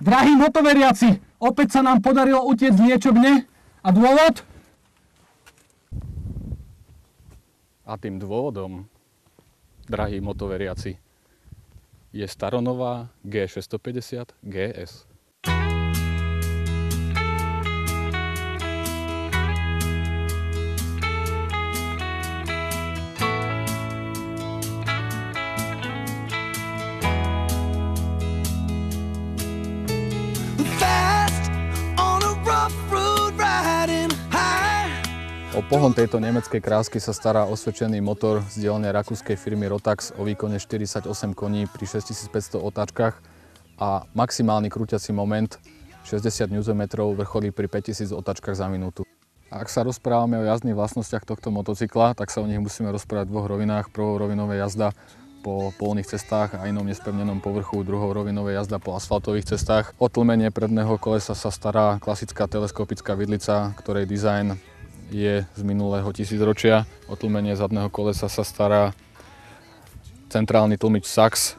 Drahí motoveriaci, opäť sa nám podarilo utiecť z liečebne. A dôvod? A tým dôvodom, drahí motoveriaci, je staronová G650 GS. O pohon tejto nemeckej krásky sa stará osvedčený motor z dielne rakúskej firmy Rotax o výkone 48 koní pri 6500 otáčkach a maximálny krúťací moment 60 Nm vrcholí pri 5000 otáčkach za minútu. Ak sa rozprávame o jazdných vlastnostiach tohto motocykla, tak sa o nich musíme rozprávať v dvoch rovinách. Prvou rovinou je jazda po polných cestách a inom nespevnenom povrchu, druhou rovinou je jazda po asfaltových cestách. O tlmenie predného kolesa sa stará klasická teleskopická vidlica, ktorej dizajn je z minulého tisícročia. O tlmenie zadného kolesa sa stará centrálny tlmič Sachs,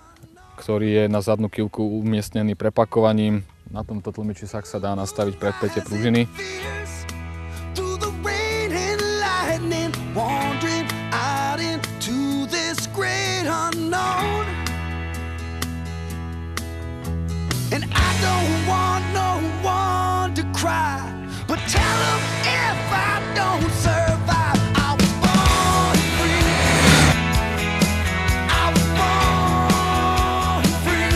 ktorý je na zadnú kyvku umiestnený prepakovaním. Na tomto tlmiči Sachs sa dá nastaviť predpätie pružiny. But tell them if I don't survive, I was born free. I was born free.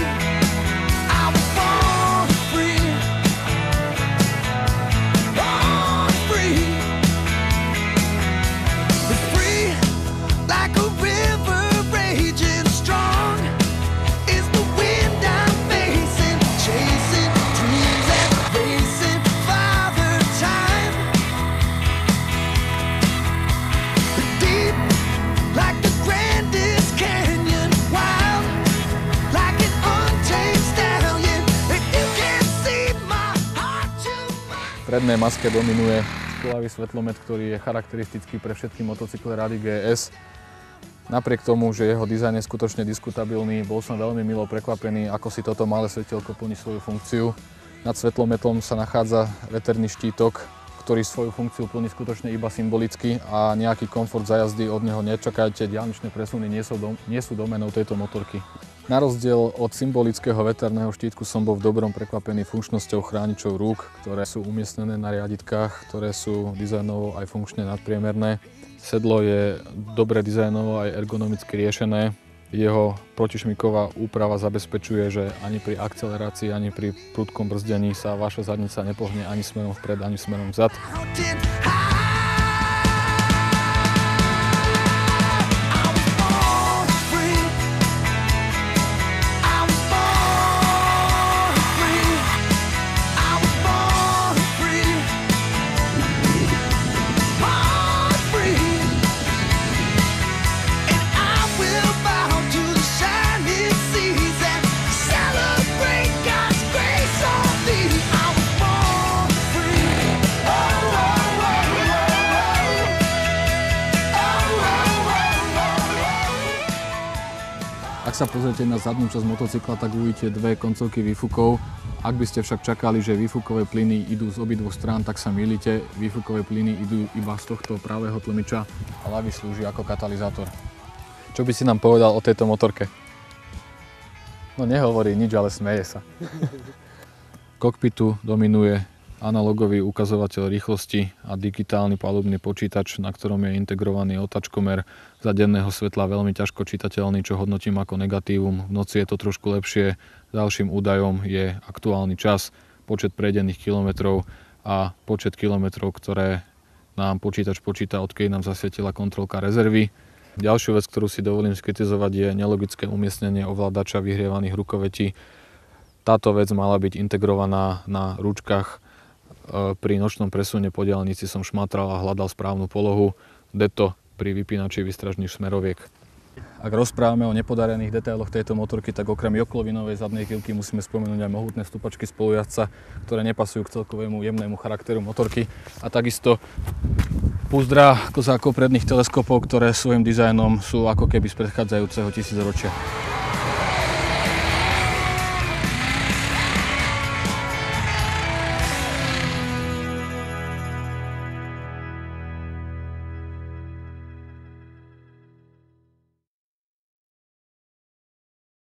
I was born free. Born free. But free like a river raging strong is the wind I'm facing, chasing dreams and racing. V prednej maske dominuje škúlavý svetlomet, ktorý je charakteristický pre všetky motocykle Rally GS. Napriek tomu, že jeho dizajn je skutočne diskutabilný, bol som veľmi milo prekvapený, ako si toto malé svetielko plní svoju funkciu. Nad svetlometom sa nachádza veterný štítok, ktorý svoju funkciu plní skutočne iba symbolicky a nejaký komfort za jazdy od neho nečakajte, diaľničné presuny nie sú domenou tejto motorky. Na rozdiel od symbolického veterného štítku som bol v dobrom prekvapený funkčnosťou chráničov rúk, ktoré sú umiestnené na riaditkách, ktoré sú dizajnovo aj funkčne nadpriemerné. Sedlo je dobre dizajnovo aj ergonomicky riešené. Jeho protišmiková úprava zabezpečuje, že ani pri akcelerácii, ani pri prudkom brzdení sa vaša zadnica nepohne ani smerom vpred, ani smerom vzad. Ak sa pozriete na zadnú časť motocykla, tak uvidíte dve koncovky výfukov. Ak by ste však čakali, že výfukové plyny idú z obidvoch strán, tak sa mýlite. Výfukové plyny idú iba z tohto pravého tlmiča a ľavý slúži ako katalizátor. Čo by si nám povedal o tejto motorke? No nehovorí nič, ale smeje sa. Kokpitu dominuje analogový ukazovateľ rýchlosti a digitálny palubný počítač, na ktorom je integrovaný otáčkomer, za denného svetla veľmi ťažko čitateľný, čo hodnotím ako negatívum. V noci je to trošku lepšie. Ďalším údajom je aktuálny čas, počet prejdených kilometrov a počet kilometrov, ktoré nám počítač počíta, odkedy nám zasvietila kontrolka rezervy. Ďalšiu vec, ktorú si dovolím skritizovať, je nelogické umiestnenie ovládača vyhrievaných rukovetí. Táto vec mala byť integrovaná na ručkách. Pri nočnom presune po diaľnici som šmatral a hľadal správnu polohu. Deto pri vypínači výstražných smeroviek. Ak rozprávame o nepodarených detailoch tejto motorky, tak okrem joklovinovej zadnej kyvky musíme spomenúť aj mohutné stupačky spolujazca, ktoré nepasujú k celkovému jemnému charakteru motorky. A takisto púzdra kozákov predných teleskopov, ktoré svojim dizajnom sú ako keby z predchádzajúceho tisícročia.